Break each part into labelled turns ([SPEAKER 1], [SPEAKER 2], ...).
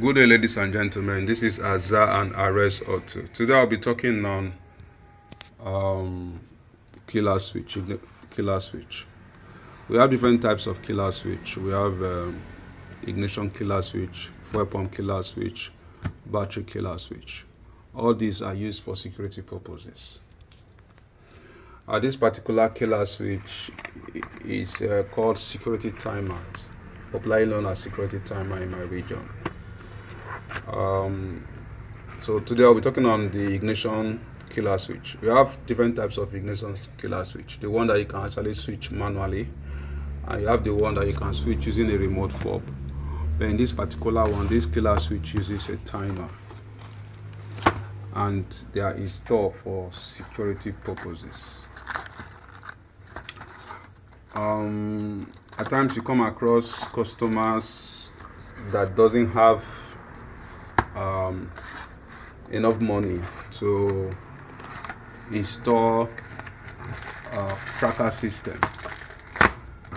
[SPEAKER 1] Good day, ladies and gentlemen. This is Azza and RS Auto. Today I'll be talking on um, killer switch. Killer switch. We have different types of killer switch. We have ignition killer switch, fuel pump killer switch, battery killer switch. All these are used for security purposes. This particular killer switch is called security timer, popularly known as security timer in my region. So today I'll be talking on the ignition killer switch. We have different types of ignition killer switch. The one that you can actually switch manually, and you have the one that you can switch using a remote fob. But in this particular one, this killer switch uses a timer, and they are installed for security purposes. At times you come across customers that doesn't have enough money to install a tracker system,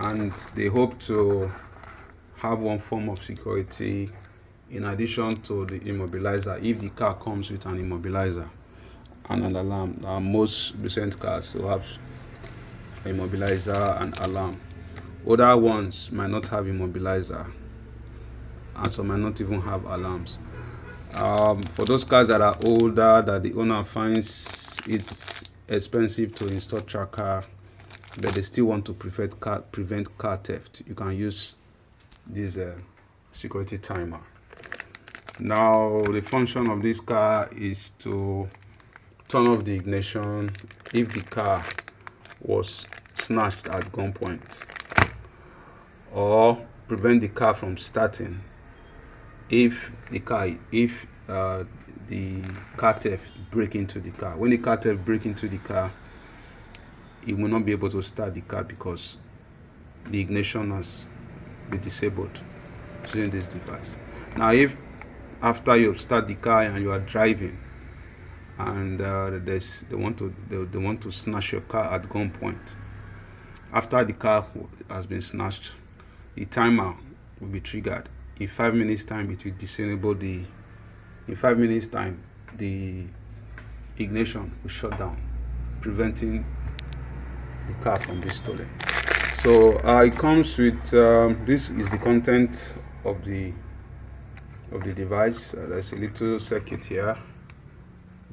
[SPEAKER 1] and they hope to have one form of security in addition to the immobilizer. If the car comes with an immobilizer and an alarm, most recent cars will have immobilizer and alarm. Other ones might not have immobilizer, and some might not even have alarms. For those cars that are older, that the owner finds it's expensive to install tracker, but they still want to prevent car theft, you can use this security timer. Now, the function of this car is to turn off the ignition if the car was snatched at gunpoint, or prevent the car from starting if the car theft break into the car. When the car theft break into the car, it will not be able to start the car because the ignition has been disabled using this device. Now, if after you start the car and you are driving, and they want to snatch your car at gunpoint, after the car has been snatched, the timer will be triggered. In 5 minutes time, it will disable in 5 minutes time, the ignition will shut down, preventing the car from being stolen. So it comes with this is the content of the device. There's a little circuit here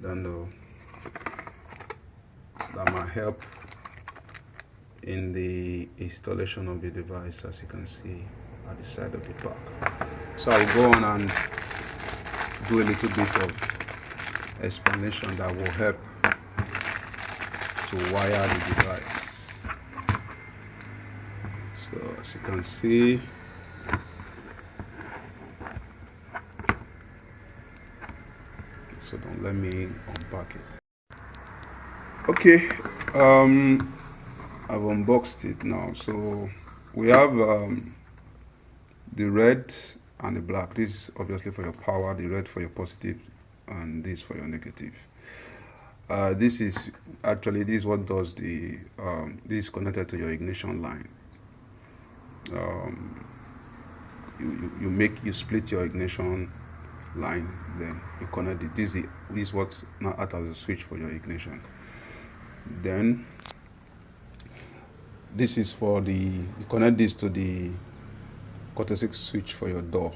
[SPEAKER 1] that might help in the installation of the device, as you can see at the side of the pack. So I will go on and do a little bit of explanation that will help to wire the device. So as you can see, so don't let me unpack it. Okay, I've unboxed it now. So we have the red and the black. This is obviously for your power, the red for your positive, and this for your negative. This is what does the this is connected to your ignition line. You split your ignition line, then you connect it. This is what now acts as a switch for your ignition. Then this is for you connect this to the courtesy switch for your door.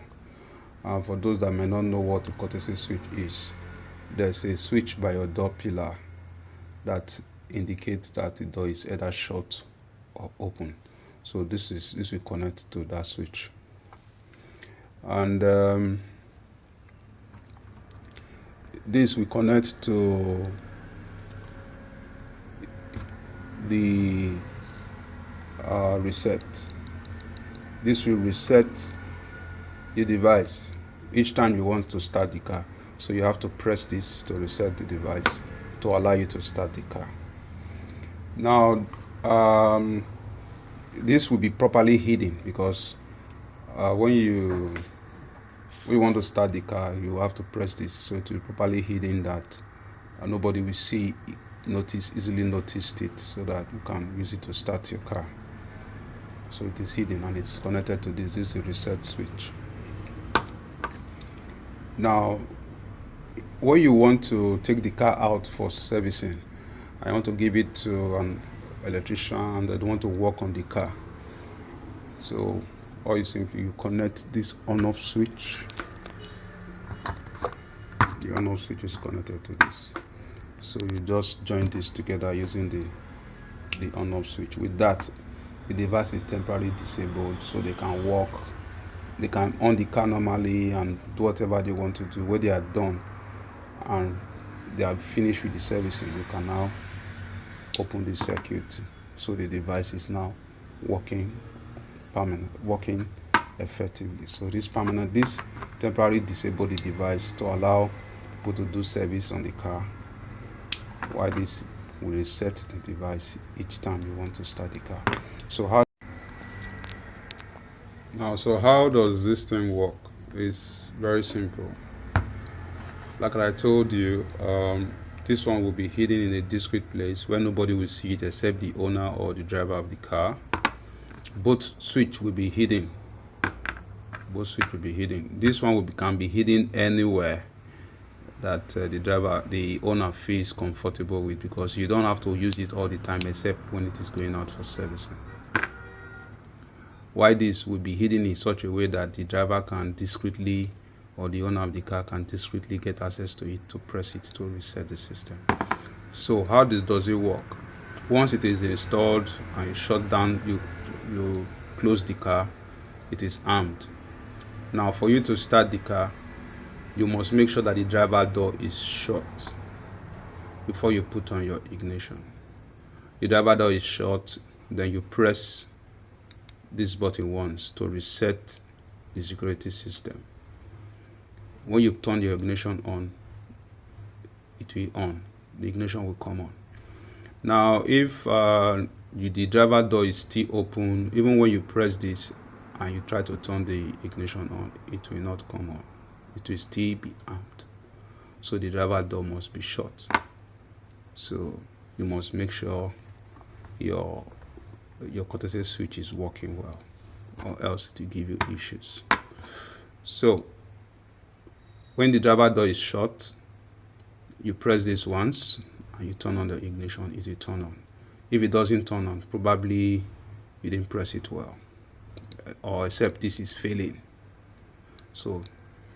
[SPEAKER 1] For those that may not know what a courtesy switch is, there's a switch by your door pillar that indicates that the door is either shut or open. So this will connect to that switch. And this will connect to the reset. This will reset the device each time you want to start the car. So you have to press this to reset the device to allow you to start the car. Now, this will be properly hidden because when you want to start the car, you have to press this, so it will be properly hidden that nobody will easily notice it, so that you can use it to start your car. So it is hidden and it's connected to this. This is the reset switch. Now, when you want to take the car out for servicing, I want to give it to an electrician that want to work on the car. So all you simply you connect this on-off switch. The on-off switch is connected to this. So you just join this together using the on-off switch. With that, the device is temporarily disabled, so they can work. They can on the car normally and do whatever they want to do. When they are done and they are finished with the servicing, you can now open the circuit, so the device is now working effectively. So this temporarily disable the device to allow people to do service on the car, while this will reset the device each time you want to start the car. So how does this thing work? It's very simple. Like I told you, this one will be hidden in a discrete place where nobody will see it except the owner or the driver of the car. Both switch will be hidden. This one can be hidden anywhere that the owner feels comfortable with, because you don't have to use it all the time except when it is going out for servicing. Why this will be hidden in such a way that the driver can discreetly, or the owner of the car can discreetly get access to it to press it to reset the system. So how does it work? Once it is installed and you shut down, you close the car, it is armed. Now for you to start the car, you must make sure that the driver door is shut before you put on your ignition. The driver door is shut, then you press this button once to reset the security system. When you turn your ignition on, it will on. The ignition will come on. Now if the driver door is still open, even when you press this and you try to turn the ignition on, it will not come on. It will still be armed. So the driver door must be shut. So you must make sure your courtesy switch is working well, or else it will give you issues. So when the driver door is shut, you press this once and you turn on the ignition, it will turn on. If it doesn't turn on, probably you didn't press it well, or except this is failing. So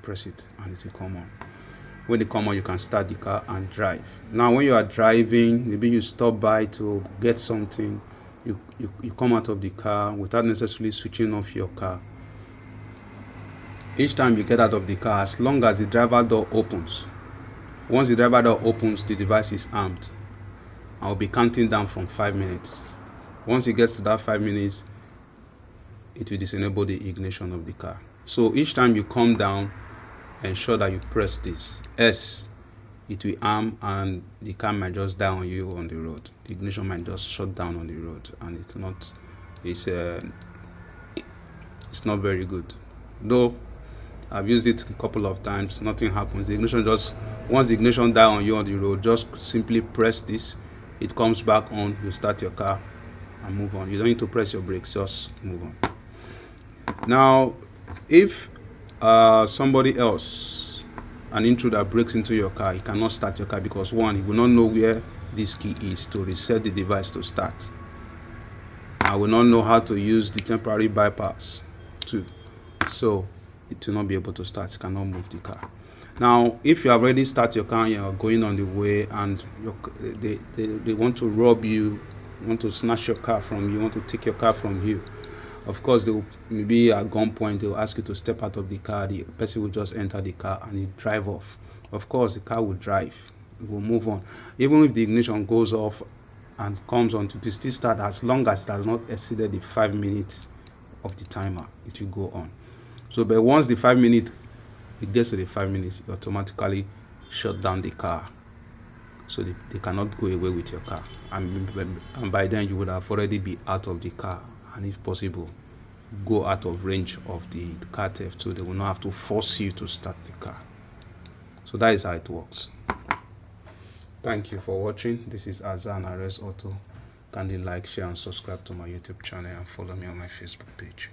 [SPEAKER 1] press it and it will come on. When it come on, you can start the car and drive. Now when you are driving, maybe you stop by to get something, you come out of the car without necessarily switching off your car. Each time you get out of the car, as long as the driver door opens, once the driver door opens, the device is armed. I'll be counting down from 5 minutes. Once it gets to that 5 minutes, it will disable the ignition of the car. So each time you come down, ensure that you press this S, it will arm and the car might just die on you on the road. The ignition might just shut down on the road, and it's not very good. Though I've used it a couple of times, nothing happens. The ignition once the ignition die on you on the road, just simply press this, it comes back on, you start your car and move on. You don't need to press your brakes, just move on. Now if somebody else, an intruder, breaks into your car, you cannot start your car, because one, he will not know where this key is to reset the device to start. I will not know how to use the temporary bypass too, so it will not be able to start. You cannot move the car. Now if you have already started your car and you are going on the way, and they want to rob you, want to snatch your car from you, want to take your car from you, of course, they will, maybe at gunpoint, they will ask you to step out of the car. The person will just enter the car and he drive off. Of course, the car will drive. It will move on. Even if the ignition goes off and comes on to still start, as long as it has not exceeded the 5 minutes of the timer, it will go on. So, but once the 5 minutes, it gets to the 5 minutes, it automatically shut down the car. So they cannot go away with your car. And by then, you would have already be out of the car. And if possible, go out of range of the car theft, so they will not have to force you to start the car. So that is how it works. Thank you for watching. This is Azan Arrest Auto. Kindly like, share and subscribe to my YouTube channel, and follow me on my Facebook page.